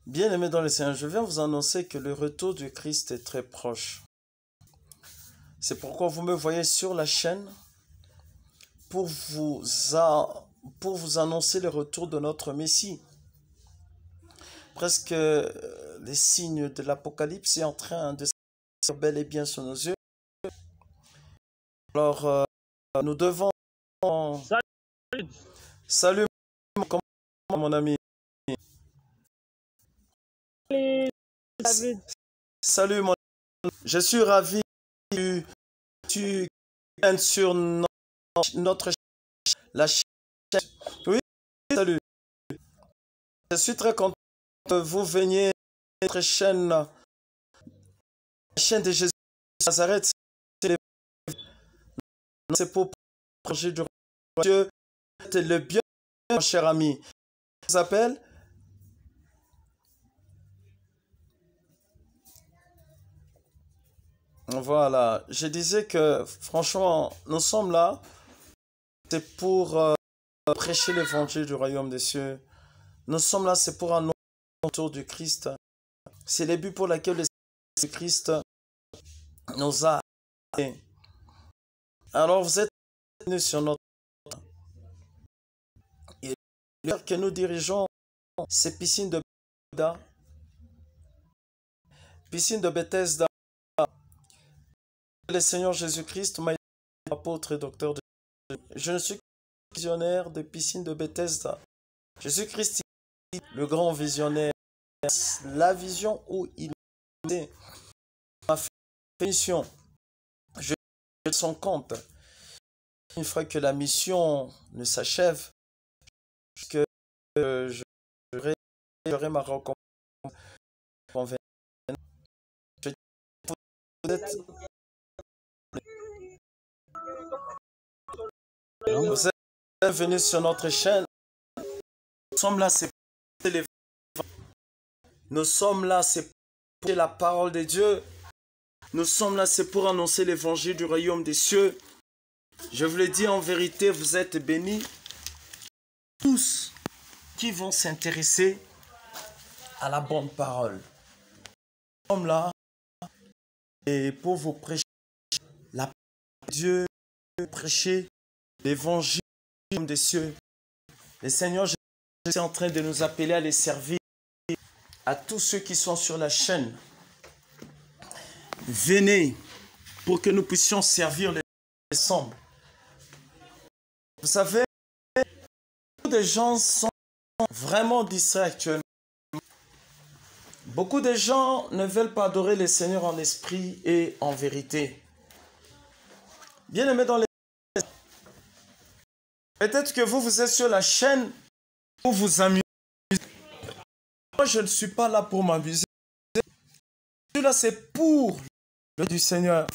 Bien-aimés dans le Seigneur, je viens vous annoncer que le retour du Christ est très proche. C'est pourquoi vous me voyez sur la chaîne pour vous annoncer le retour de notre Messie. Presque les signes de l'Apocalypse sont en train de se bel et bien sur nos yeux. Alors, nous devons... Salut, comment mon ami? Salut mon ami. Je suis ravi que tu viennes sur notre la chaîne. Oui, salut. Je suis très content que vous veniez sur notre chaîne, la chaîne de Jésus de Nazareth. C'est pour projet du Dieu. C'est le bien, mon cher ami. Je vous appelle. Voilà. Je disais que franchement, nous sommes là. C'est pour prêcher l'évangile du royaume des cieux. Nous sommes là, c'est pour annoncer le retour du Christ. C'est le but pour lequel le Christ nous a appelés. Alors vous êtes venus sur notre... Et l'heure que nous dirigeons, c'est piscine de Bethesda. Piscine de Bethesda. Le Seigneur Jésus-Christ m'a été apôtre et docteur de Jésus. Je ne suis que visionnaire de piscine de Bethesda. Jésus-Christ, le grand visionnaire, la vision où il m'a fait une mission. Je suis son compte. Une fois que la mission ne s'achève, que j'aurai ma récompense. Vous êtes venus sur notre chaîne. Nous sommes là, c'est pour l'évangile. Nous sommes là, c'est pour la parole de Dieu. Nous sommes là, c'est pour annoncer l'évangile du royaume des cieux. Je vous le dis en vérité, vous êtes bénis. Tous qui vont s'intéresser à la bonne parole. Nous sommes là et pour vous prêcher la parole de Dieu, prêcher l'évangile des cieux. Le Seigneur Jésus est en train de nous appeler à les servir. À tous ceux qui sont sur la chaîne, venez pour que nous puissions servir les ensemble. Vous savez, beaucoup de gens sont vraiment distraits actuellement. Beaucoup de gens ne veulent pas adorer le Seigneur en esprit et en vérité. Bien-aimés dans les... Peut-être que vous êtes sur la chaîne pour vous amuser. Moi, je ne suis pas là pour m'amuser. Je suis là, c'est pour le du Seigneur.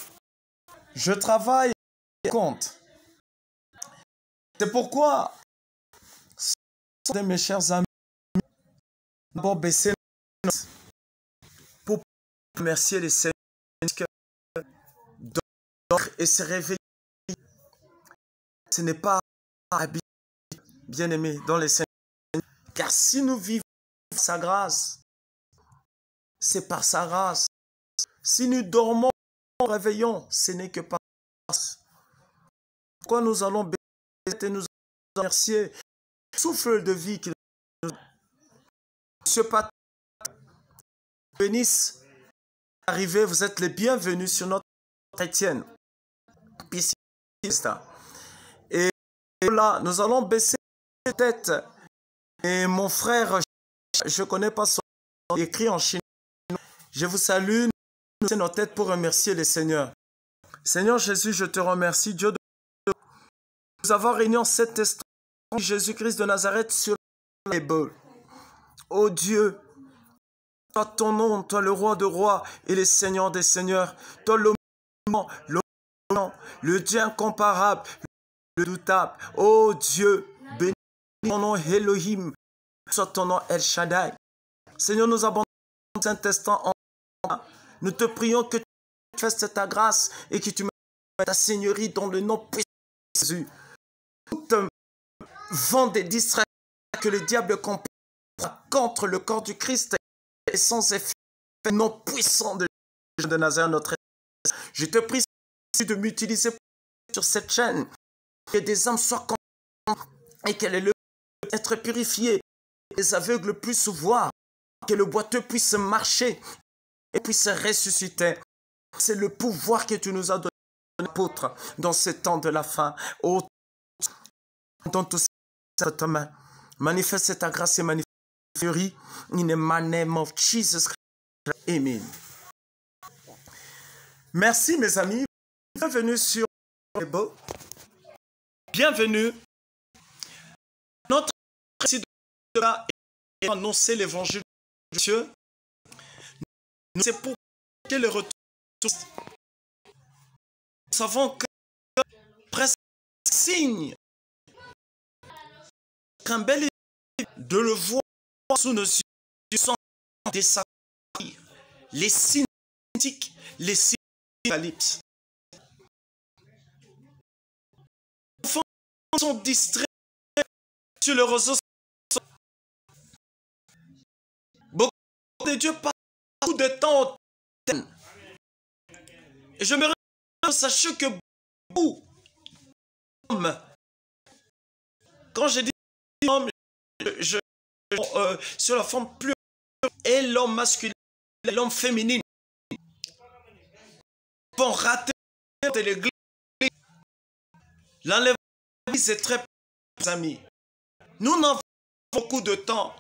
Je travaille compte. C'est pourquoi, mes chers amis, d'abord baisser pour remercier les Seigneurs et se réveiller. Ce n'est pas habituel, bien aimé, dans les Seigneurs. Car si nous vivons sa grâce, c'est par sa grâce. Si nous dormons, nous réveillons, ce n'est que par sa grâce. Pourquoi nous allons baisser et nous remercier? Souffle de vie qu'il nous donne. Monsieur Patrick, bénisse. Arrivez, vous êtes les bienvenus sur notre chrétienne. Et là, nous allons baisser la tête. Et mon frère, je ne connais pas son nom, écrit en chinois. Je vous salue, nous baissons nos têtes pour remercier le Seigneur. Seigneur Jésus, je te remercie, Dieu de nous avoir réunis en cet instant, Jésus-Christ de Nazareth sur la Bible. Oh Dieu, toi ton nom, toi le roi de rois et le Seigneur des seigneurs, toi le Dieu incomparable, le doutable. Oh Dieu, bénis ton nom Elohim, soit ton nom El Shaddai. Seigneur, nous abandonnons cet instant en nous te prions que tu fasses ta grâce et que tu mettes ta seigneurie dans le nom puissant de Jésus. Tout vent des distractions que le diable comprend contre le corps du Christ essence et fait nom puissant de Nazareth, notre Seigneur. Je te prie de m'utiliser sur cette chaîne, que des âmes soient contentes et qu'elle ait le être purifiée, que les aveugles puissent voir, que le boiteux puisse marcher et puisse ressusciter. C'est le pouvoir que tu nous as donné, apôtre, dans ce temps de la fin. Oh, dans tout cette main, manifeste ta grâce et manifeste ta furie. In the name of Jesus Christ. Amen. Merci mes amis. Bienvenue sur Ebo. Bienvenue. Notre récit de là est annoncer l'évangile de Dieu. C'est pour que le retour. Nous savons que presque signe un bel de le voir sous nos yeux sans des sacrilles, les signes antiques, les signes d'Apocalypse. Les enfants sont distraits sur le réseau. Beaucoup de Dieu passe beaucoup de temps au thème. Et je me réjouis que sachez que beaucoup d'hommes, quand je dis homme, sur la forme plurielle, et l'homme masculin et l'homme féminin vont rater de l'église. L'enlèvement de l'église est très peu, amis. Nous n'avons pas beaucoup de temps.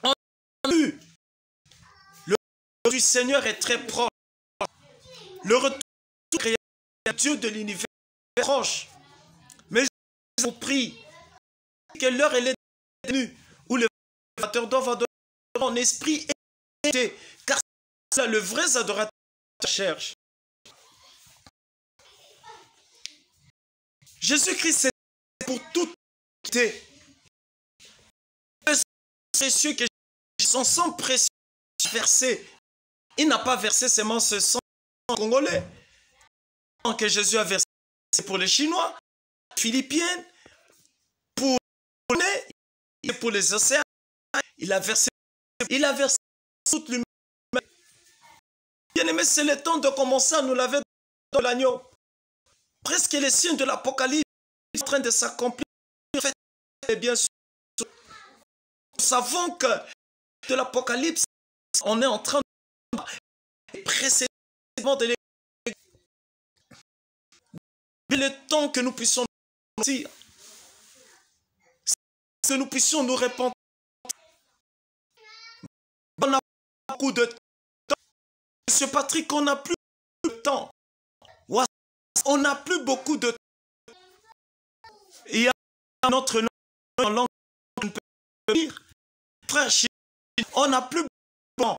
On a vu, le retour du Seigneur est très proche. Le retour du Créateur, Dieu de l'univers, est proche. Mais je vous prie que l'heure est venue où le adorateur doit adorer en esprit et vérité, car c'est là le vrai adorateur cherche. Jésus-Christ est pour toute humanité. Le sang précieux que son sang précieux versé, il n'a pas versé seulement ce sang congolais. Le sang que Jésus a versé pour les Chinois, les Philippiens, pour les Polonais, et pour les océans. Il a versé toute l'humanité. Bien aimé, c'est le temps de commencer à nous laver dans l'agneau. Presque les signes de l'Apocalypse sont en train de s'accomplir. Et bien sûr, nous savons que de l'Apocalypse, on est en train de précédemment de l'église. Le temps que nous puissions nous mentir, que nous puissions nous répandre. On a beaucoup de temps. Monsieur Patrick, on n'a plus de temps. On n'a plus beaucoup de temps. Il y a notre nom en langue qu'on peut lire. Frère, on n'a plus beaucoup de temps.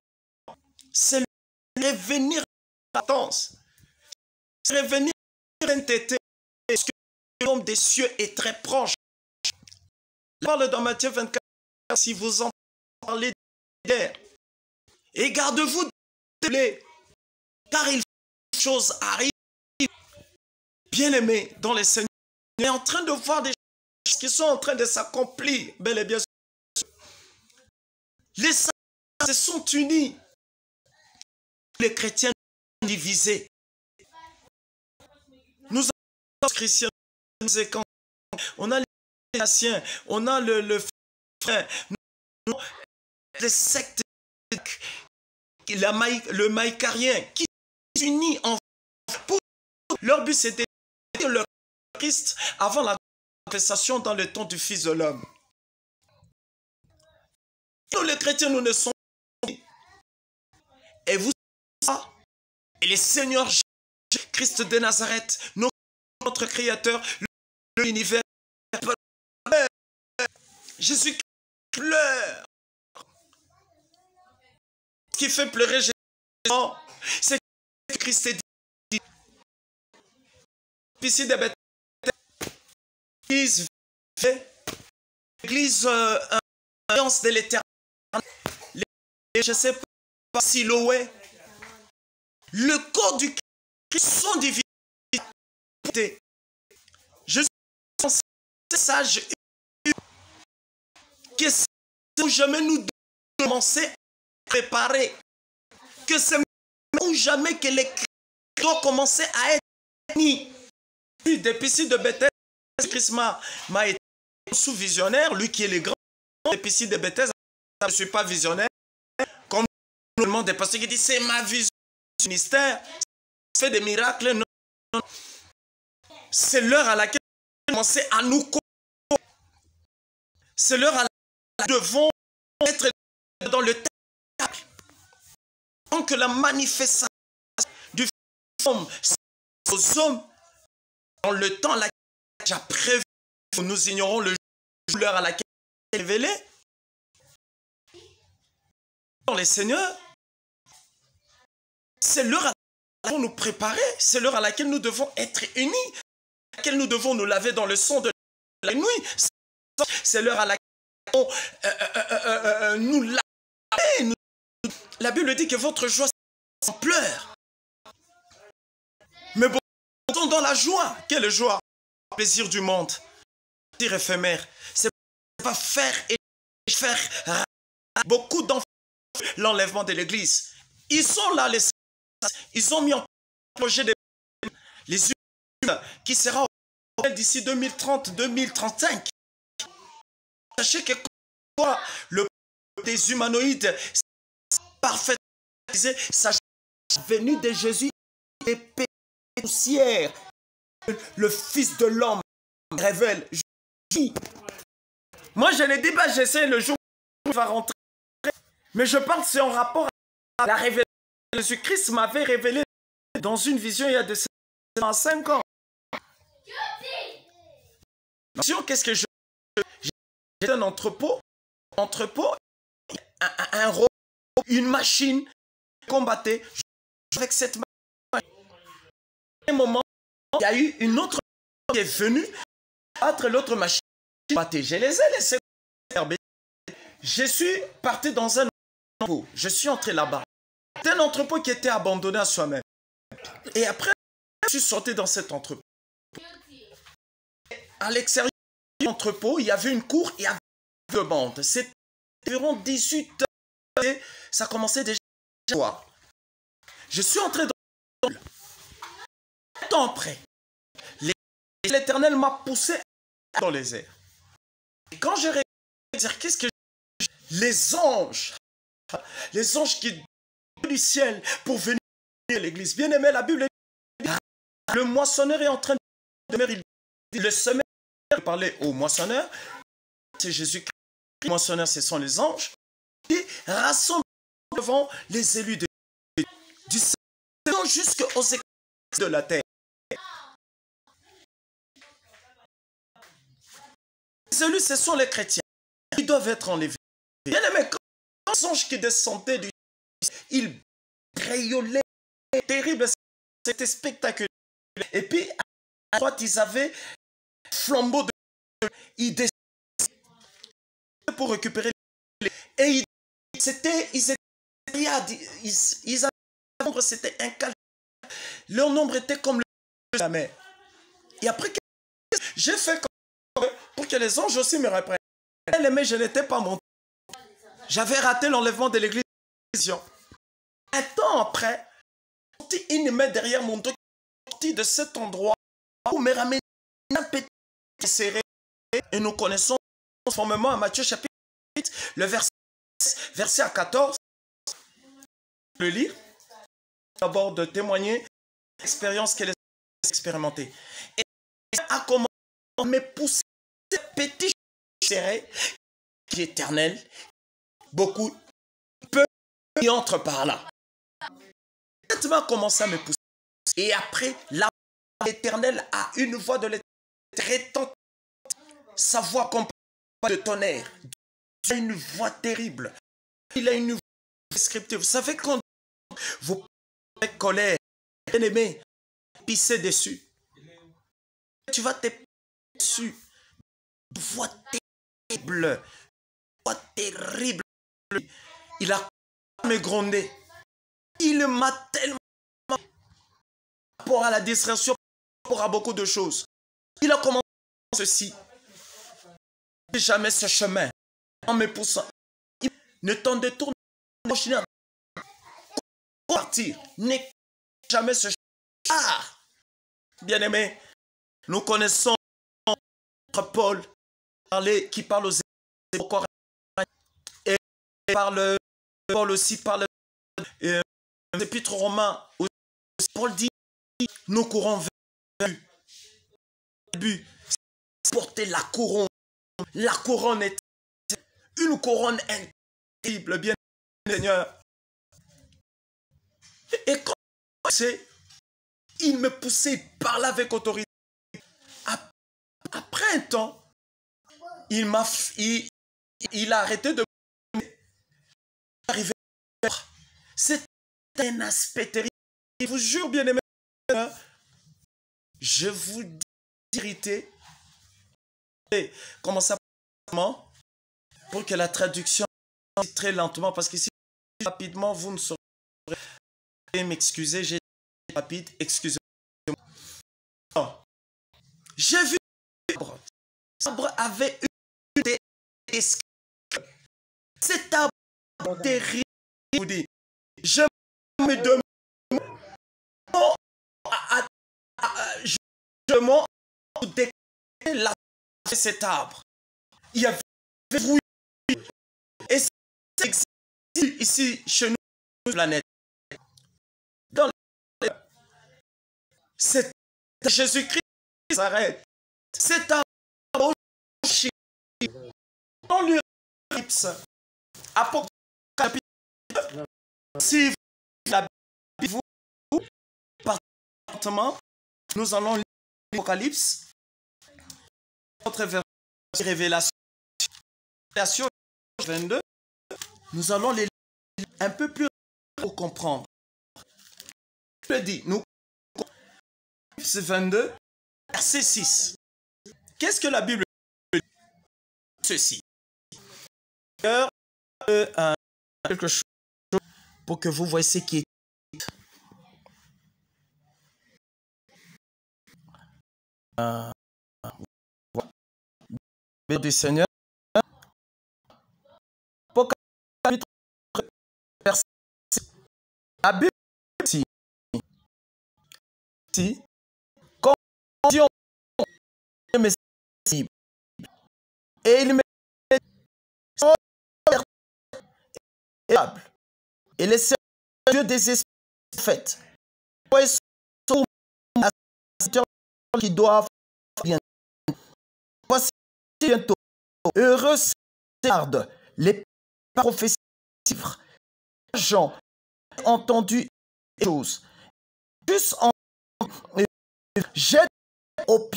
C'est revenir à l'attente. C'est revenir à l'entité. Parce que l'homme des cieux est très proche. Il parle dans Matthieu 24, si vous en parlez d'hier. Et gardez-vous de blé, car il faut que les choses arrivent. Bien-aimés dans les Seigneurs, on est en train de voir des choses qui sont en train de s'accomplir, bel et bien sûr. Les saints se sont unis. Les chrétiens sont divisés. Nous avons les chrétiens, on a les nations, on a le frère, les sectes, le maïcarien qui s'unit en pour leur but c'était le Christ avant la manifestation dans le temps du Fils de l'homme. Nous les chrétiens, nous ne sommes pas. Et vous savez, et les seigneurs Christ de Nazareth, notre Créateur, l'univers, Jésus pleure. Ce qui fait pleurer Jésus, c'est que Christ est dit. Ici de Bethléem, l'église alliance de l'éternel, je ne sais pas si Siloé, le corps du Christ sont divinité. Je suis sage que si jamais nous commencer préparer que c'est ou jamais que les chrétiens doivent commencer à être unis. D'Épicide de Bethesda, Christ m'a été sous-visionnaire, lui qui est le grand Épicide de Bethesda, je ne suis pas visionnaire, comme tout le monde des pasteurs qui dit c'est ma vision du ministère, fait des miracles, non. C'est l'heure à laquelle nous devons commencer à nous connaître. C'est l'heure à laquelle nous devons être dans le tabernacle. Donc la manifestation du homme aux hommes dans le temps à laquelle j'ai prévu, nous ignorons le jour, l'heure à laquelle il est révélé. Dans les seigneurs, c'est l'heure à laquelle nous devons nous préparer, c'est l'heure à laquelle nous devons être unis, à laquelle nous devons nous laver dans le sang de la nuit. C'est l'heure à laquelle nous laver. La Bible dit que votre joie c'est en pleurs. Mais bon, dans la joie. Quelle joie? Le plaisir du monde. Le plaisir éphémère. C'est pas faire et faire beaucoup d'enfants. L'enlèvement de l'église. Ils sont là, ils ont mis en projet les humains qui sera d'ici 2030-2035. Sachez que quoi, le des humanoïdes parfait, sa venue de Jésus est poussière. Le Fils de l'homme révèle. Moi, je l'ai dit, bah, j'essaie le jour où il va rentrer. Mais je parle, c'est en rapport à la révélation. Jésus-Christ m'avait révélé dans une vision il y a de 5 ans. Qu'est-ce que j'ai un entrepôt, un robot, une machine combattait avec cette machine. À un moment, il y a eu une autre qui est venue battre l'autre machine. Je les ai laissés. Je suis parti dans un entrepôt. Je suis entré là-bas. C'était un entrepôt qui était abandonné à soi-même. Et après, je suis sorti dans cet entrepôt. À l'extérieur de l'entrepôt, il y avait une cour, il y avait deux bandes. C'était environ 18 heures. Et ça commençait déjà à voir. Je suis entré dans le temps après. L'Éternel m'a poussé dans les airs. Et quand j'ai regardé, qu'est-ce que les anges qui du ciel pour venir à l'église. Bien aimé, la Bible dit, le moissonneur est en train de demeurer. Le semeur parlait au moissonneur, c'est Jésus-Christ. Le moissonneur, ce sont les anges. Et rassemble devant les élus du ciel jusqu'aux éclats de la terre. Les élus, ce sont les chrétiens. Ils doivent être enlevés. Bien aimé, quand les anges qui descendaient du ciel, ils rayonnaient, terrible, c'était spectaculaire. Et puis, à droite, ils avaient un flambeau de... Ils descendaient pour récupérer les... Et ils étaient c'était incalculable. Leur nombre était comme le la mer. Et après, j'ai fait pour que les anges aussi me reprennent. Mais je n'étais pas monté. J'avais raté l'enlèvement de l'église. Un temps après, il me met derrière mon dos, de cet endroit où me ramène un petit serré. Et nous connaissons conformément à Matthieu chapitre 8, le verset à 14. Le lire. D'abord de témoigner l'expérience qu'elle a expérimentée. Et a commencé à me pousser ce petit serré qui est éternel. Beaucoup, peu, qui entre par là. A commencé à me pousser. Et après, l'Éternel a une voix de l'Éternel, sa voix comme de tonnerre. Il a une voix terrible. Il a une voix descriptive. Vous savez quand vous avec colère, bien aimé, pisser dessus. Tu vas te pisser dessus. Une voix terrible. Une voix terrible. Il a me grondé. Il m'a tellement rapport à la distraction, rapport à beaucoup de choses. Il a commencé ceci. Jamais ce chemin en me poussant. Ne t'en détourne pas, proche, partir, n'est jamais ce ah, bien-aimé, nous connaissons Paul qui parle aux et parle Paul aussi parle l'épître romain. Paul dit nous courons vers le but, porter la couronne. La couronne est une couronne incroyable, bien Seigneur. Et quand c'est, il me poussait, il parlait avec autorité. Après un temps, il a arrêté de arriver. C'est un aspect terrible. Je vous jure, bien aimé, je vous dis la vérité. Comment ça pour que la traduction très lentement, parce que si rapidement vous ne saurez m'excuser, j'ai rapide, excusez-moi. J'ai vu l'arbre avait une escale. Cet arbre terrible, vous dit, je me demande, je m'en déclenche la de cet arbre. Il y avait bruit. Et c'est ici chez nous, planète. Dans c'est Jésus-Christ s'arrête. C'est un dans l'Uripse. Apocalypse chapitre 9. Si la Bible vous partentement, nous allons lire l'Apocalypse. Notre révélation 22. Nous allons les lire un peu plus pour comprendre. Je le dis, nous 22, verset 6. Qu'est-ce que la Bible dit? Ceci. Quelque chose pour que vous voyez ce qui est. Du Seigneur. Apocalypse, verset 6. La Bible dit ici, comme Dieu et il me et les Dieu des esprits faits qui doivent bien. Voici bientôt heureux garde les prophéties. Jean a entendu les choses. Juste en jette au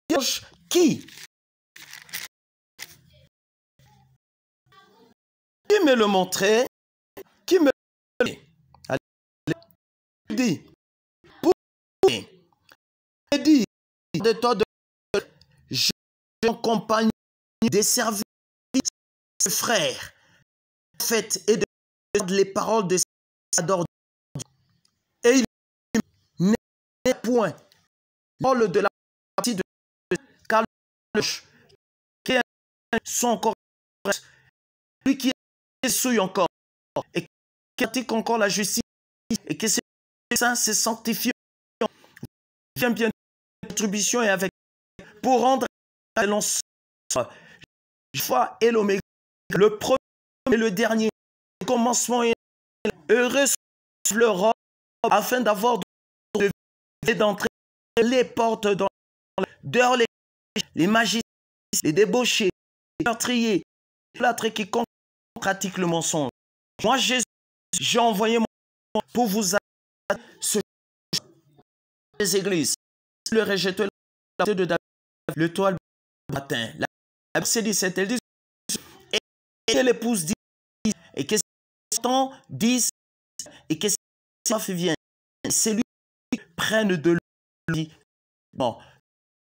piège qui me le montrait, qui me le dit, pour dit de toi de je compagnie des services de frères, faites et de les paroles de Sador. Et il n'est point parle de la partie de Carl qui sont encore lui qui souille encore et qui pratique encore la justice et que ses saints se sanctifient vient bien d'attribution et avec pour rendre à l'ensemble foi et l'oméga, le premier et le dernier, le commencement et heureux le roi afin d'avoir d'entrer les portes dans dehors les magiciens, les débauchés, les meurtriers, les plâtres quiconque pratique le mensonge. Moi, Jésus, j'ai envoyé mon pour vous ce les églises. Le rejeter la de David, le toit matin. La Bible dit, elle dit, et l'épouse dit, et que Satan dise, et que sa fille vienne. C'est lui qui prenne de lui. Bon,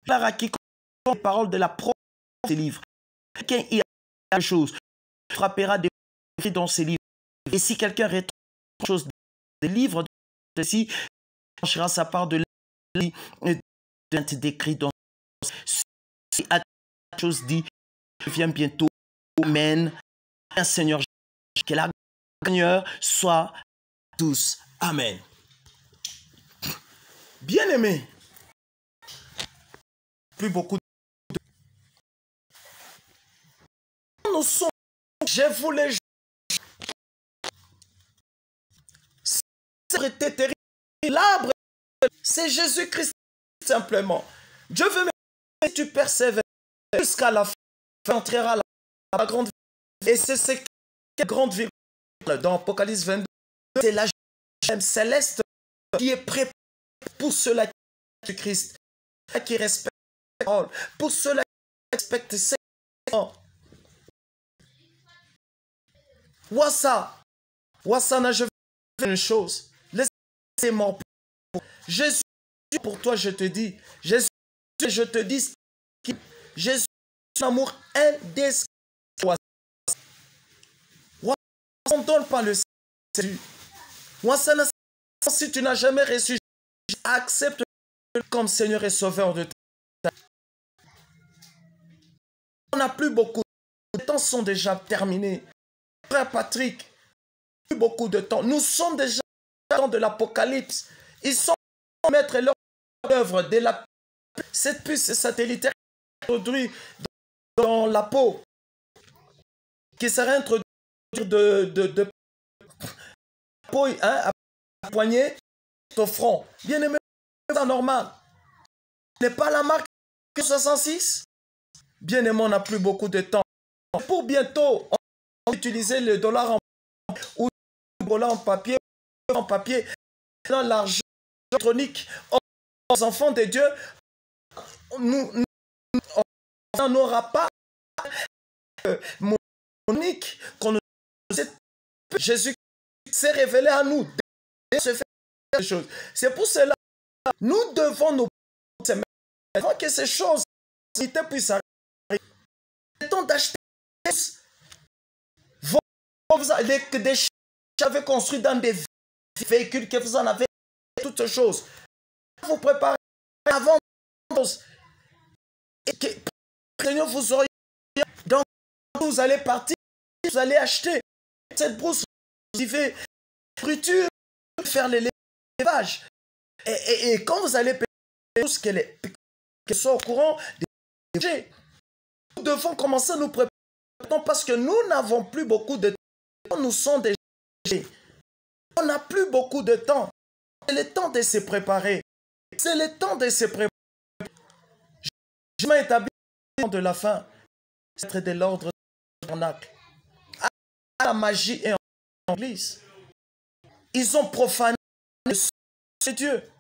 là, qui la parole de la propre des livres. Quelqu'un y a quelque chose, frappera des dans ces livres. Et si quelqu'un rétorque quelque chose des livres, si changera sa part de décrit dans si à chose dit, vient bientôt. Amen. Un Seigneur, que la Seigneur soit tous. Amen. Bien-aimés, plus beaucoup de... Nous sommes, je voulais... C'était terrible. L'arbre, c'est Jésus-Christ simplement. Dieu veut que tu persévères jusqu'à la fin, tu entreras à la grande vie. Et c'est cette grande vie dans Apocalypse 22, c'est la gemme céleste qui est préparée pour ceux-là qui Jésus-Christ, qui respectent la parole, pour ceux-là qui respectent ses parents. Wassana, je vais faire une chose. Laissez mort. Jésus, pour toi, je te dis, Jésus, je te dis, Jésus, son amour indescriptible. On ne donne pas le salut. Si tu n'as jamais reçu, accepte comme Seigneur et Sauveur de ta vie. On n'a plus beaucoup. Les temps sont déjà terminés. Frère Patrick, plus beaucoup de temps. Nous sommes déjà dans le temps de l'Apocalypse. Ils sont en train de mettre leur œuvre de la... Cette puce satellitaire introduite dans la peau, qui serait introduite de peau, à poignet au front. Bien aimé, c'est normal. Ce n'est pas la marque 66. Bien aimé, on n'a plus beaucoup de temps. Pour bientôt, on va utiliser le dollar ou le dollar en papier, dans l'argent électronique. Aux enfants de Dieu, on n'aura pas monique qu'on nous... Jésus s'est révélé à nous. C'est pour cela que nous devons nous avant que ces choses puissent arriver. C'est temps d'acheter des choses que vous avez construites dans des véhicules, que vous en avez toutes choses. Vous préparez avant et que le Seigneur vous auriez dans vous allez partir, vous allez acheter cette brousse, vous y fruiture, faire l'élevage. Et quand vous allez payer tout ce qu'elle soit au courant des dangers, nous devons commencer à nous préparer parce que nous n'avons plus beaucoup de temps. Nous sommes déjà âgés. On n'a plus beaucoup de temps. C'est le temps de se préparer. C'est le temps de se préparer. Je m'ai établi de la fin. C'est de l'ordre du tabernacle. À la magie et en église. Ils ont profané le sang de Dieu.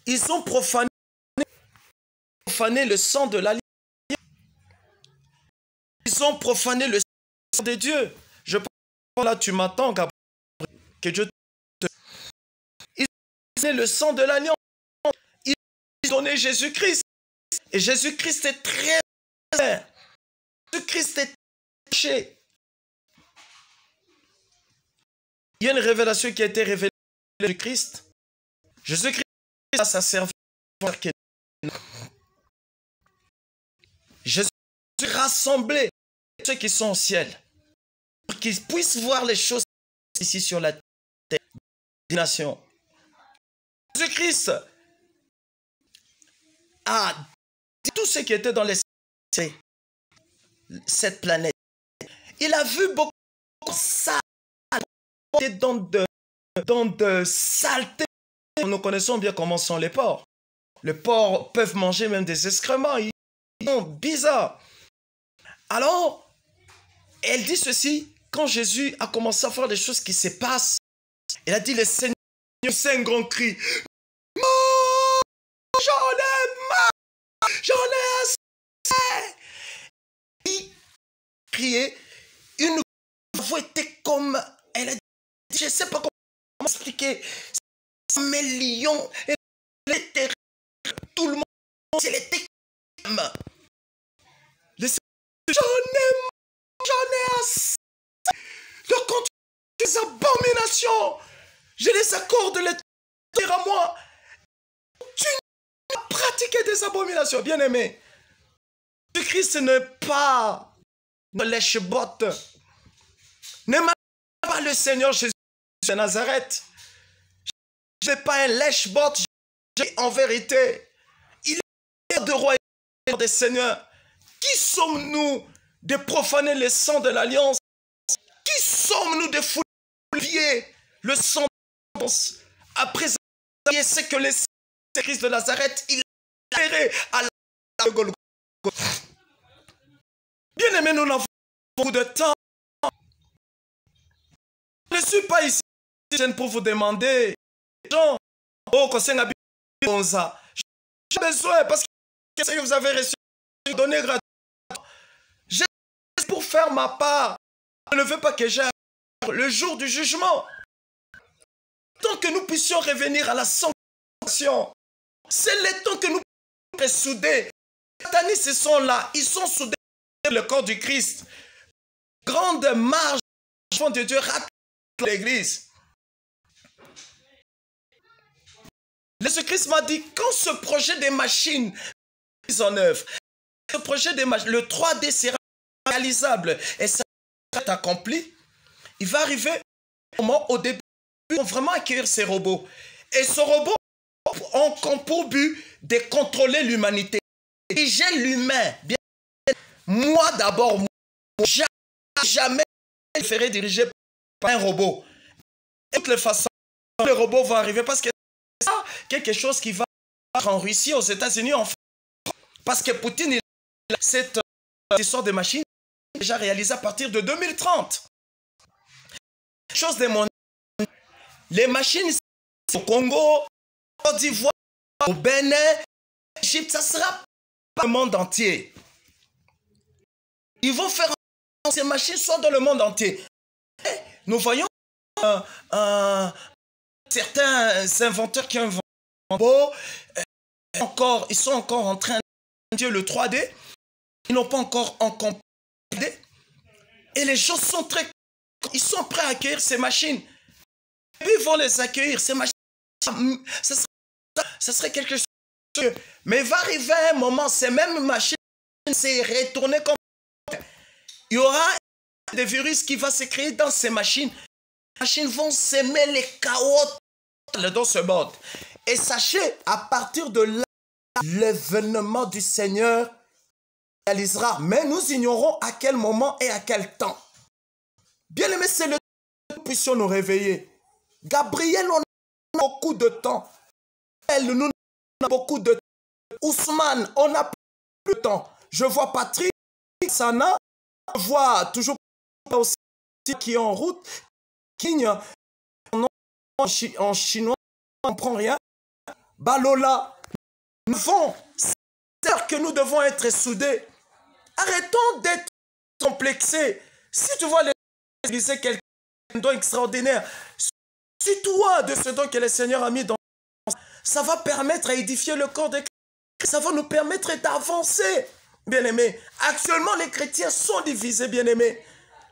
Ils ont profané le sang de l'alliance. Ils ont profané le sang de Dieu. Je pense là, tu m'attends, Gabriel, que Dieu te... Ils ont profané le sang de l'alliance. Ils ont donné Jésus-Christ. Et Jésus-Christ est très saint. Jésus-Christ est caché. Il y a une révélation qui a été révélée de Christ. Jésus-Christ a sa service. Jésus a rassemblé ceux qui sont au ciel pour qu'ils puissent voir les choses ici sur la terre des nations. Jésus-Christ a dit tout ce qui était dans cette planète. Il a vu beaucoup de saleté, dans de saleté. Nous connaissons bien comment sont les porcs. Les porcs peuvent manger même des excréments. Ils sont bizarres. Alors, elle dit ceci, quand Jésus a commencé à faire des choses qui se passent, il a dit, le Seigneur, c'est un grand cri. J'en ai marre, j'en ai assez. Il criait, une voix était comme, elle a dit, je ne sais pas comment expliquer, 100 millions, elle était, tout le monde, elle était calme. J'en ai assez de continuer ces abominations. Je les accorde les terres à moi. Tu n'as pas pratiquez des abominations. Bien-aimés, Christ n'est pas un lèche-botte. Ne m'a pas le Seigneur Jésus de Nazareth. Je n'ai pas un lèche-botte. En vérité, il est de roi et des seigneurs. Qui sommes-nous de profaner le sang de l'alliance? Qui sommes-nous de fouiller le sang de l'alliance? Après c'est que le Christ de Nazareth, il a fait à la Golgotha. Bien aimé, nous n'avons pas beaucoup de temps. Je ne suis pas ici pour vous demander, Jean, oh, que c'est ça. J'ai besoin parce que vous avez reçu, donné gratuitement. J'ai pour faire ma part. Je ne veux pas que j'aille le jour du jugement. Tant que nous puissions revenir à la sanctification, c'est le temps que nous puissions être soudés. Les satanistes sont là, ils sont soudés dans le corps du Christ. Grande marge de Dieu rapide l'église. Jésus-Christ m'a dit, quand ce projet des machines est mis en œuvre, ce projet des machines, le 3D sera réalisable et ça sera accompli, il va arriver au moment, au début, ils vont vraiment acquérir ces robots. Et ce robot ont pour but de contrôler l'humanité. Et j'ai l'humain. Moi d'abord, jamais je ferai diriger par un robot. Et de toutes les façons, les robots vont arriver parce que c'est quelque chose qui va en Russie, aux États-Unis, en France. Parce que Poutine, cette histoire de machines est déjà réalisée à partir de 2030. Chose de mon... Les machines au Congo, au Côte d'Ivoire, au Bénin, Égypte, ça sera pas le monde entier. Ils vont faire que ces machines soient dans le monde entier. Et nous voyons certains inventeurs qui ont inventé, ils sont encore en train de faire le 3D. Ils n'ont pas encore en complété. Et les gens sont très... Ils sont prêts à accueillir ces machines. Et puis ils vont les accueillir. Ces machines, ça serait quelque chose. Mais il va arriver un moment, ces mêmes machines s'est retourné comme... Il y aura des virus qui vont se créer dans ces machines. Les machines vont s'aimer les chaos dans ce monde. Et sachez, à partir de là, l'événement du Seigneur réalisera. Mais nous ignorons à quel moment et à quel temps. Bien aimé, c'est le temps que nous puissions nous réveiller. Gabriel, on a beaucoup de temps. Elle, nous avons beaucoup de temps. Ousmane, on a plus de temps. Je vois Patrick, Sana, je vois toujours aussi qui est en route, qui en chinois, on ne comprend rien. Balola, nous devons, c'est que nous devons être soudés. Arrêtons d'être complexés. Si tu vois l'église quelqu'un d'extraordinaire, suis-toi de ce don que le Seigneur a mis dans ça va permettre à édifier le corps de Christ. Ça va nous permettre d'avancer, bien-aimés. Actuellement, les chrétiens sont divisés, bien-aimés.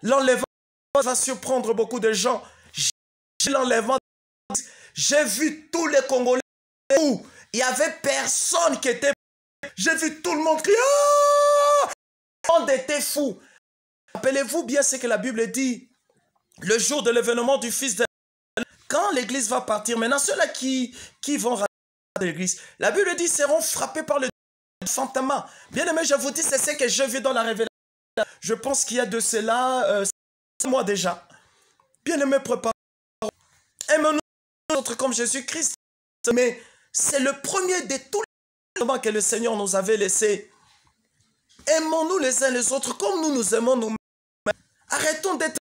L'enlèvement va surprendre beaucoup de gens. L'enlèvement, j'ai vu tous les Congolais où il n'y avait personne qui était... J'ai vu tout le monde crier. Oh! Le monde était fou. Rappelez-vous bien ce que la Bible dit. Le jour de l'événement du Fils de... Quand l'église va partir, maintenant ceux-là qui vont rater l'église, la Bible dit seront frappés par le fantasma. Bien aimé, je vous dis, c'est ce que je vis dans la révélation. Je pense qu'il y a de cela 6 mois déjà. Bien aimé, préparez. Aimons-nous autres comme Jésus-Christ. Mais c'est le premier de tous les moments que le Seigneur nous avait laissés. Aimons-nous les uns les autres comme nous nous aimons nous-mêmes. Arrêtons d'être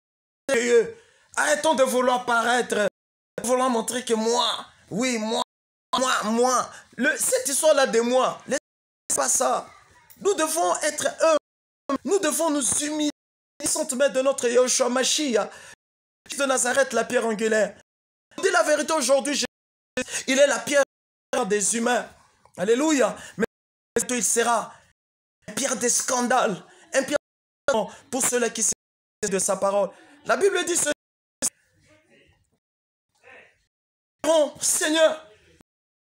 sérieux. Arrêtons de vouloir paraître, de vouloir montrer que moi, oui, moi. Cette histoire-là de moi, c'est pas ça. Nous devons être eux. Nous devons nous humilier de notre Yahushua Mashiach, de Nazareth, la pierre angulaire. Je dis la vérité aujourd'hui, il est la pierre des humains. Alléluia. Mais il sera une pierre des scandales, une pierre pour ceux-là qui s'éloignent de sa parole. La Bible dit Seigneur,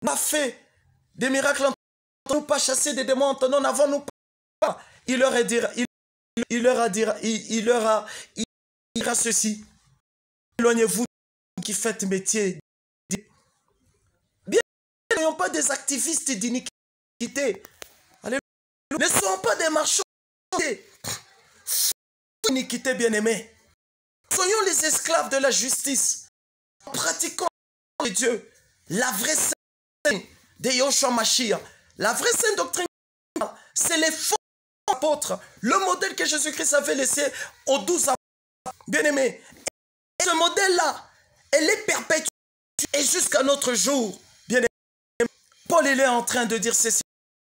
a fait des miracles n'avons-nous pas chassé des démons en ton nom? N'avons-nous pas? Il leur dira ceci. Éloignez-vous qui faites métier. Bien, ne soyons pas des activistes d'iniquité. Alléluia. Ne soyons pas des marchands d'iniquité, bien-aimés. Soyons les esclaves de la justice. Pratiquons les dieux. La vraie scène de Yoshua Mashiach. La vraie sainte doctrine, c'est les faux apôtres. Le modèle que Jésus-Christ avait laissé aux 12 apôtres. Bien-aimés. Ce modèle-là, elle est perpétuée et jusqu'à notre jour. Bien-aimés. Paul, il est en train de dire ceci.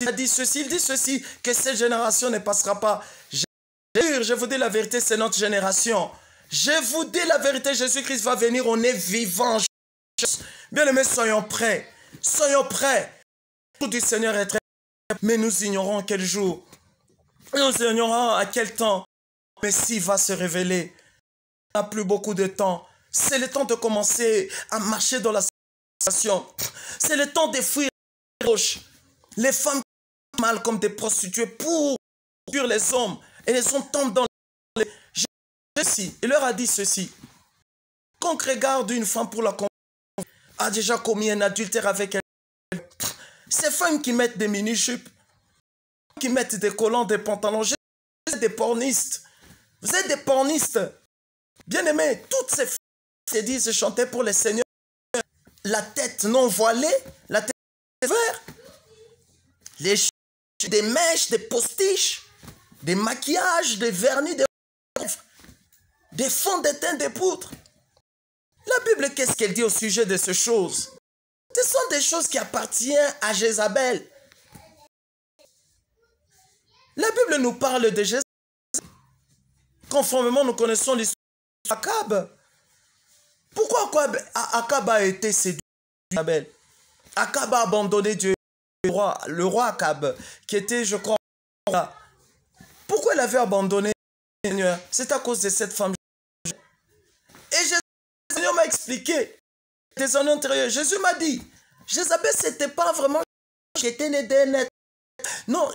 Il dit ceci, que cette génération ne passera pas. Je vous dis la vérité, c'est notre génération. Je vous dis la vérité, Jésus-Christ va venir, on est vivant. Bien-aimés, soyons prêts. Soyons prêts. Tout du Seigneur est très prêt, mais nous ignorons quel jour. Nous ignorons à quel temps le Messie va se révéler. On n'a plus beaucoup de temps. C'est le temps de commencer à marcher dans la situation. C'est le temps de fuir les roches. Les femmes mal comme des prostituées pour fuir les hommes. Et les hommes tombent dans les... Il leur a dit ceci. Quand on regarde une femme pour la a déjà commis un adultère avec elle. Ces femmes qui mettent des mini-jupes, qui mettent des collants, des pantalons, vous êtes des pornistes. Vous êtes des pornistes. Bien-aimés, toutes ces femmes se disent chanter pour les seigneurs. La tête non voilée, la tête verte, les cheveux, des mèches, des postiches, des maquillages, des vernis, des fonds de teint, des poudres. La Bible, qu'est-ce qu'elle dit au sujet de ces choses? Ce sont des choses qui appartiennent à Jézabel. La Bible nous parle de Jézabel. Conformément, nous connaissons l'histoire d'Akab. Pourquoi Akab a été séduit par Jézabel? Akab a abandonné Dieu, le roi Akab, qui était, je crois, pourquoi il avait abandonné le Seigneur? C'est à cause de cette femme. Et le Seigneur m'a expliqué des années antérieures. Jésus m'a dit, Jézabel, c'était pas vraiment qui était né d'un. Non,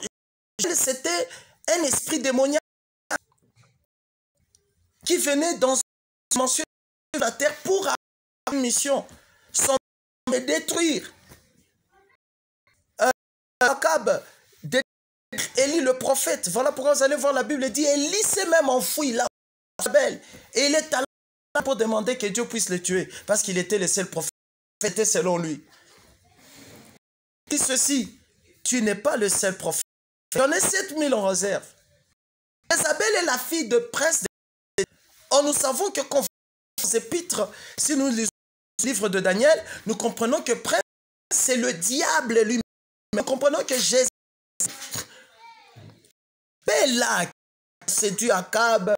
c'était un esprit démoniaque qui venait dans une dimension de la terre pour avoir une mission, sans détruire. Akab, Élie le prophète. Voilà pourquoi vous allez voir la Bible dit, Élie s'est même enfoui là, et il est allé pour demander que Dieu puisse le tuer, parce qu'il était le seul prophète selon lui. Il dit ceci, tu n'es pas le seul prophète. J'en ai 7000 en réserve. Jézabel est la fille de prince. Or, nous savons que quand les épîtres, si nous lisons le livre de Daniel, nous comprenons que prince, c'est le diable lui-même. Nous comprenons que Jézabel là, qui séduit Akab,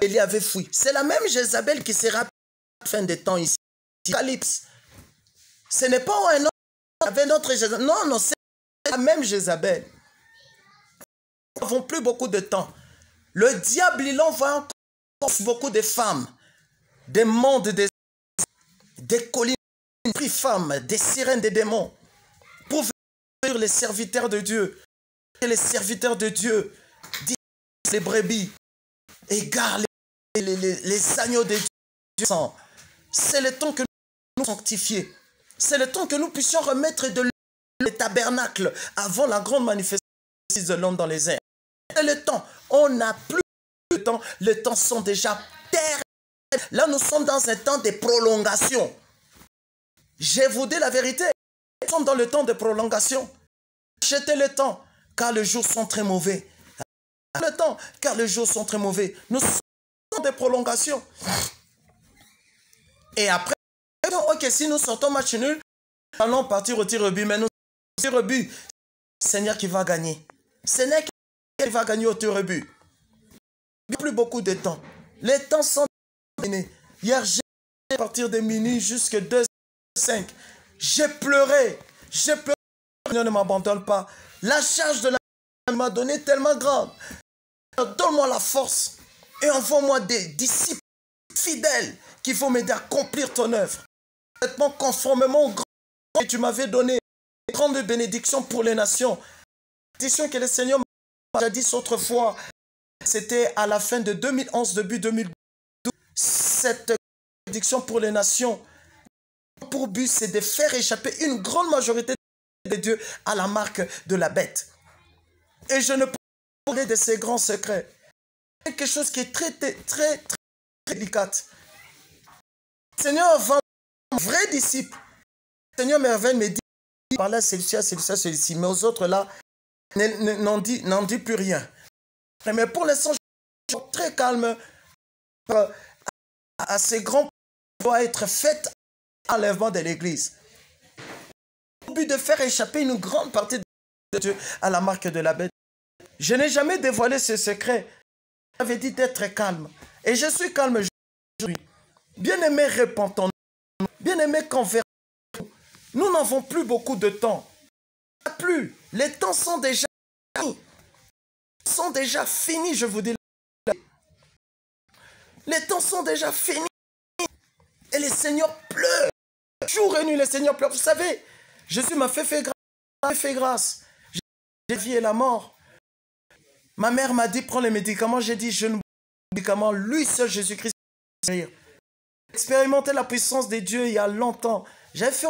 il avait fui. C'est la même Jézabel qui sera à la fin des temps ici. Apocalypse. Ce n'est pas un autre avec notre Jézabel. Non, non, c'est la même Jézabel. Nous n'avons plus beaucoup de temps. Le diable, il envoie encore beaucoup de femmes, des mondes, des collines, des femmes, des sirènes, des démons, pour venir les serviteurs de Dieu. Et les serviteurs de Dieu disent les brebis, égarent les agneaux de Dieu. C'est le temps que nous sanctifions. C'est le temps que nous puissions remettre de le tabernacle avant la grande manifestation de l'homme dans les airs. C'est le temps. On n'a plus de temps. Les temps sont déjà terres. Là, nous sommes dans un temps de prolongation. Je vous dis la vérité. Nous sommes dans le temps de prolongation. Achetez le temps, car les jours sont très mauvais. Le temps, car les jours sont très mauvais. Nous sommes dans des prolongations. Et après, ok, si nous sortons match nul, nous allons partir au tir au but, mais nous au tir au but, c'est le Seigneur qui va gagner. Seigneur qui va gagner au tir au but. Il n'y a plus beaucoup de temps. Les temps sont terminés. Hier, j'ai à partir de minuit jusqu'à 2h05. J'ai pleuré. J'ai pleuré. Le Seigneur ne m'abandonne pas. La charge de la m'a donné tellement grande. Donne-moi la force et envoie-moi des disciples fidèles qui vont m'aider à accomplir ton œuvre. Conformément au grand que tu m'avais donné, grande bénédiction pour les nations. bénédiction que le Seigneur m'a jadis autrefois, c'était à la fin de 2011, début 2012. Cette bénédiction pour les nations, pour but, c'est de faire échapper une grande majorité de Dieu à la marque de la bête. Et je ne peux pas parler de ces grands secrets. Quelque chose qui est très délicat. Le Seigneur va un vrai disciple. Le Seigneur me dit, par là, celui-ci, celui-ci. Mais aux autres, là, n'en dit plus rien. Mais pour l'instant, je suis très calme. À ces grands doit être fait enlèvement de l'Église. Au but de faire échapper une grande partie de Dieu à la marque de la bête. Je n'ai jamais dévoilé ce secret. J'avais dit d'être calme. Et je suis calme aujourd'hui. Bien-aimés, repentons-nous. Bien-aimés, convertissons-nous. Nous n'avons plus beaucoup de temps. Plus. Les temps sont déjà finis. Sont déjà finis, je vous dis. Les temps sont déjà finis. Et le Seigneur pleure. Jour et nuit, le Seigneur pleure. Vous savez, Jésus m'a fait grâce. J'ai la vie et la mort. Ma mère m'a dit, prends les médicaments. J'ai dit, je ne prends pas les médicaments. Lui seul, Jésus-Christ. Expérimenter la puissance de Dieu il y a longtemps. J'avais fait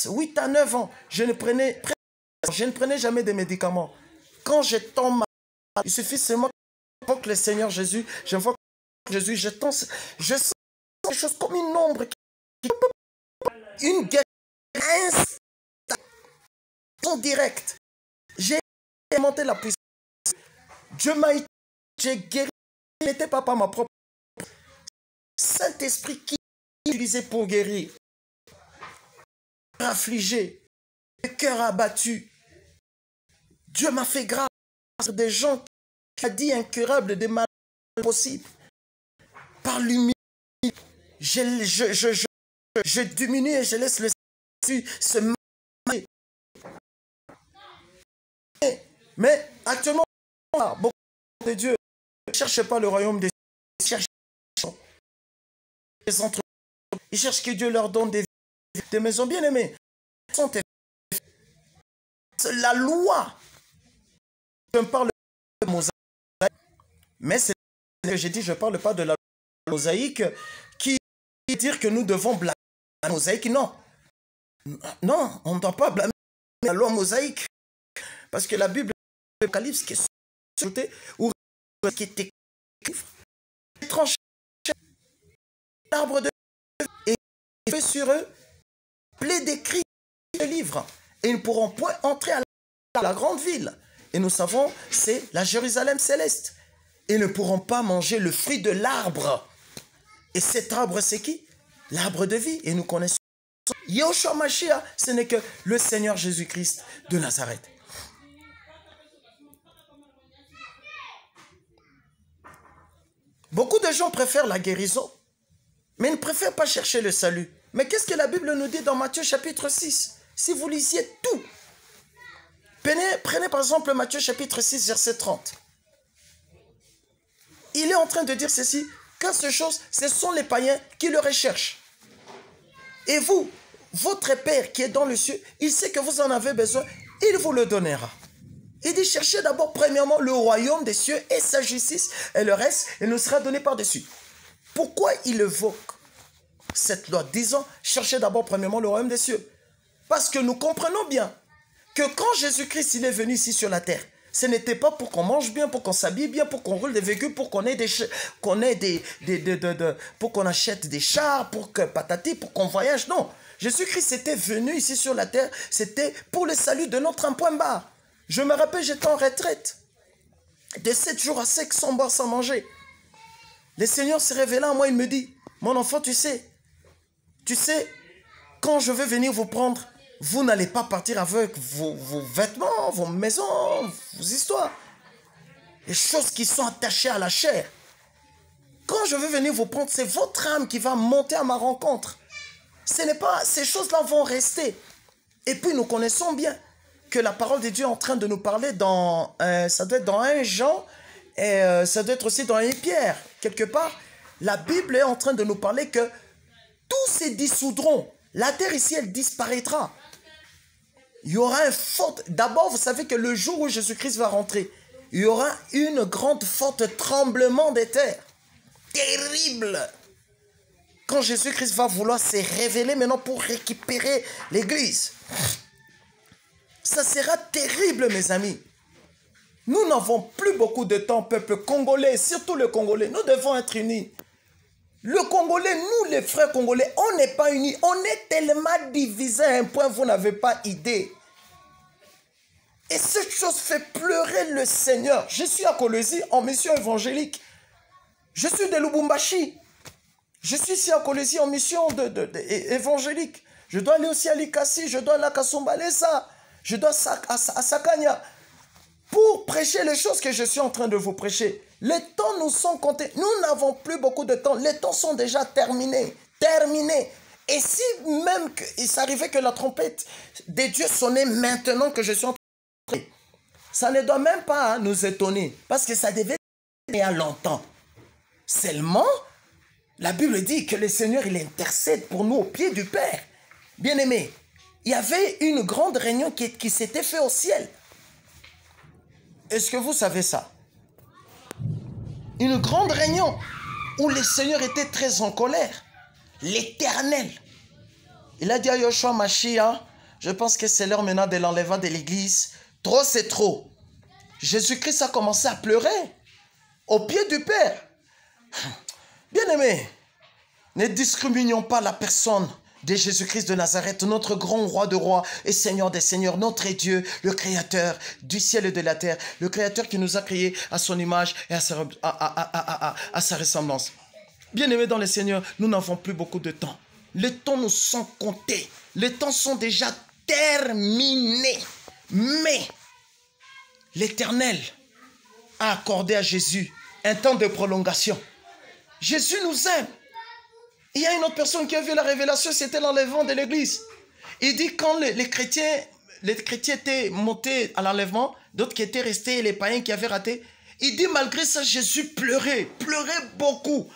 8 à 9 ans. Je ne prenais jamais de médicaments. Quand je tombe malade, il suffit seulement que le Seigneur Jésus, je vois Jésus, je sens quelque chose comme une ombre, une guerre instantanée, directe. J'ai expérimenté la puissance. Dieu m'a été, j'ai guéri. Il n'était pas par ma propre. Saint-Esprit qui est utilisé pour guérir, affligé, le cœur abattu. Dieu m'a fait grâce des gens qui ont dit incurables, des malades possibles. Par l'humilité, je diminue et je laisse le Seigneur se marier. Mais actuellement, beaucoup de Dieu ne cherchent pas le royaume des cieux, ils cherchent les entreprises. Ils cherchent que Dieu leur donne des maisons bien aimées. La loi, je ne parle pas de mosaïque, mais c'est ce que j'ai dit, je ne parle pas de la mosaïque qui veut dire que nous devons blâmer la mosaïque. Non, non, on ne doit pas blâmer la loi mosaïque. Parce que la Bible, l'Apocalypse, qui est ajouté, ou qui était tranché l'arbre de et fait sur eux plaie d'écrits de livres. Et ils ne pourront point entrer à la grande ville. Et nous savons, c'est la Jérusalem céleste. Ils ne pourront pas manger le fruit de l'arbre. Et cet arbre, c'est qui? L'arbre de vie. Et nous connaissons Yahushua Mashiach, ce n'est que le Seigneur Jésus-Christ de Nazareth. Beaucoup de gens préfèrent la guérison, mais ils ne préfèrent pas chercher le salut. Mais qu'est-ce que la Bible nous dit dans Matthieu chapitre 6? Si vous lisiez tout, prenez par exemple Matthieu chapitre 6, verset 30. Il est en train de dire ceci, car ces choses, ce sont les païens qui le recherchent. Et vous, votre Père qui est dans le ciel, il sait que vous en avez besoin, il vous le donnera. Il dit, cherchez d'abord premièrement le royaume des cieux et sa justice, et le reste, il nous sera donné par-dessus. Pourquoi il évoque cette loi, disant, cherchez d'abord premièrement le royaume des cieux? Parce que nous comprenons bien que quand Jésus-Christ il est venu ici sur la terre, ce n'était pas pour qu'on mange bien, pour qu'on s'habille bien, pour qu'on roule des véhicules, pour qu'on ait pour qu'on achète des chars, pour que patati, pour qu'on voyage. Non, Jésus-Christ était venu ici sur la terre, c'était pour le salut de notre point bas. Je me rappelle, j'étais en retraite de 7 jours à sec, sans boire, sans manger. Le Seigneur s'est révélé à moi, il me dit, mon enfant, tu sais, quand je vais venir vous prendre, vous n'allez pas partir avec vos vêtements, vos maisons, vos histoires. Les choses qui sont attachées à la chair. Quand je vais venir vous prendre, c'est votre âme qui va monter à ma rencontre. Ce n'est pas, ces choses-là vont rester. Et puis nous connaissons bien que la parole de Dieu est en train de nous parler dans, ça doit être dans 1 Jean, et ça doit être aussi dans 1 Pierre, quelque part. La Bible est en train de nous parler que tous se dissoudront. La terre ici, elle disparaîtra. Il y aura un fort... D'abord, vous savez que le jour où Jésus-Christ va rentrer, il y aura une grande forte tremblement des terres. Terrible. Quand Jésus-Christ va vouloir se révéler maintenant pour récupérer l'église. Ça sera terrible, mes amis. Nous n'avons plus beaucoup de temps, peuple congolais, surtout le Congolais. Nous devons être unis. Le Congolais, nous les frères congolais, on n'est pas unis. On est tellement divisés à un point, vous n'avez pas idée. Et cette chose fait pleurer le Seigneur. Je suis à Kolwezi en mission évangélique. Je suis de Lubumbashi. Je suis ici à Kolwezi en mission évangélique. Je dois aller aussi à Likasi, je dois aller à Kasumbalesa, je dois à Sakanya. Pour prêcher les choses que je suis en train de vous prêcher. Les temps nous sont comptés. Nous n'avons plus beaucoup de temps. Les temps sont déjà terminés. Terminés. Et si même il s'arrivait que la trompette des dieux sonnait maintenant que je suis en train de prêcher, ça ne doit même pas nous étonner. Parce que ça devait être il y a longtemps. Seulement, la Bible dit que le Seigneur, il intercède pour nous au pied du Père. Bien-aimés, il y avait une grande réunion qui s'était faite au ciel. Est-ce que vous savez ça? Une grande réunion où le Seigneur était très en colère. L'Éternel. Il a dit à Yoshua Mashiach, je pense que c'est l'heure maintenant de l'enlèvement de l'église. Trop, c'est trop. Jésus-Christ a commencé à pleurer au pied du Père. Bien-aimés, ne discriminons pas la personne de Jésus-Christ de Nazareth, notre grand roi de rois et Seigneur des seigneurs, notre Dieu, le Créateur du ciel et de la terre, le Créateur qui nous a créés à son image et à sa ressemblance. Bien-aimés dans le Seigneur, nous n'avons plus beaucoup de temps. Les temps nous sont comptés. Les temps sont déjà terminés. Mais l'Éternel a accordé à Jésus un temps de prolongation. Jésus nous aime. Il y a une autre personne qui a vu la révélation, c'était l'enlèvement de l'église. Il dit quand les chrétiens étaient montés à l'enlèvement, d'autres qui étaient restés, les païens qui avaient raté, il dit malgré ça, Jésus pleurait beaucoup.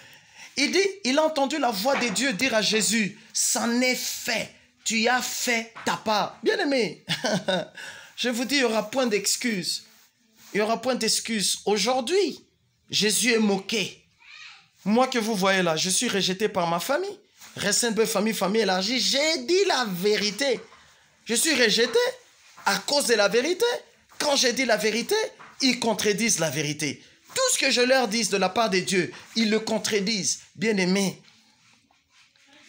Il dit, il a entendu la voix de Dieu dire à Jésus, c'en est fait, tu as fait ta part. Bien aimé, je vous dis, il n'y aura point d'excuses. Il n'y aura point d'excuses. Aujourd'hui, Jésus est moqué. Moi que vous voyez là, je suis rejeté par ma famille. Ressemble famille élargie. J'ai dit la vérité. Je suis rejeté à cause de la vérité. Quand j'ai dit la vérité, ils contredisent la vérité. Tout ce que je leur dis de la part de Dieu, ils le contredisent. Bien-aimés,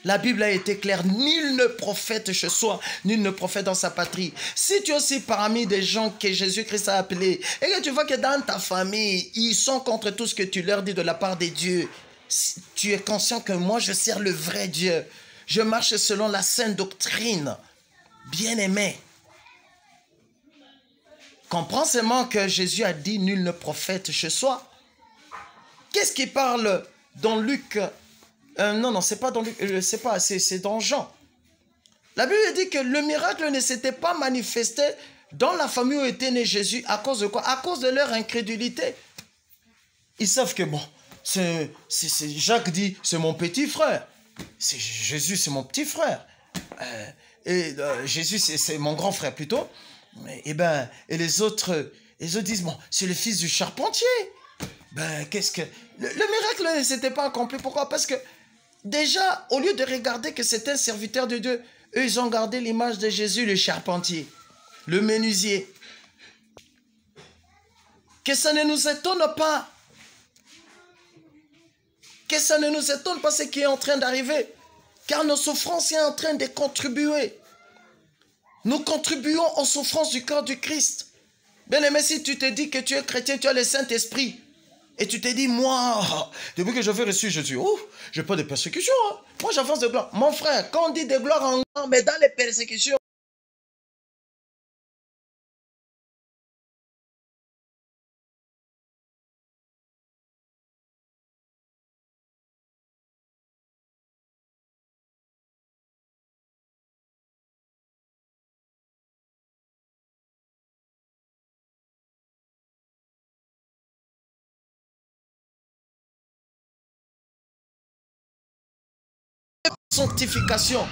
la Bible a été claire. Nul ne prophète chez soi, nul ne prophète dans sa patrie. Si tu es aussi parmi des gens que Jésus-Christ a appelés, et que tu vois que dans ta famille, ils sont contre tout ce que tu leur dis de la part de Dieu, tu es conscient que moi, je sers le vrai Dieu. Je marche selon la sainte doctrine. Bien-aimé, comprends seulement que Jésus a dit « Nul ne prophète chez soi ». Qu'est-ce qui parle dans Luc? Non, c'est pas dans Luc, c'est dans Jean. La Bible dit que le miracle ne s'était pas manifesté dans la famille où était né Jésus. À cause de quoi? À cause de leur incrédulité. Ils savent que bon, Jacques dit, c'est mon petit frère. Jésus, c'est mon petit frère. Jésus, c'est mon grand frère plutôt. Et les autres disent, bon, c'est le fils du charpentier. Qu'est-ce que... Le miracle ne s'était pas accompli. Pourquoi? Parce que déjà, au lieu de regarder que c'était un serviteur de Dieu, eux, ils ont gardé l'image de Jésus, le charpentier, le menuisier. Que ça ne nous étonne pas. Que ça ne nous étonne pas ce qui est en train d'arriver. Car nos souffrances sont en train de contribuer. Nous contribuons aux souffrances du corps du Christ. Bien-aimé, si tu te dis que tu es chrétien, tu as le Saint-Esprit. Et tu te dis, moi, depuis que je vais reçu Jésus, je n'ai pas de persécution. Hein. Moi, j'avance de gloire. Mon frère, quand on dit de gloire en gloire, mais dans les persécutions, sanctification.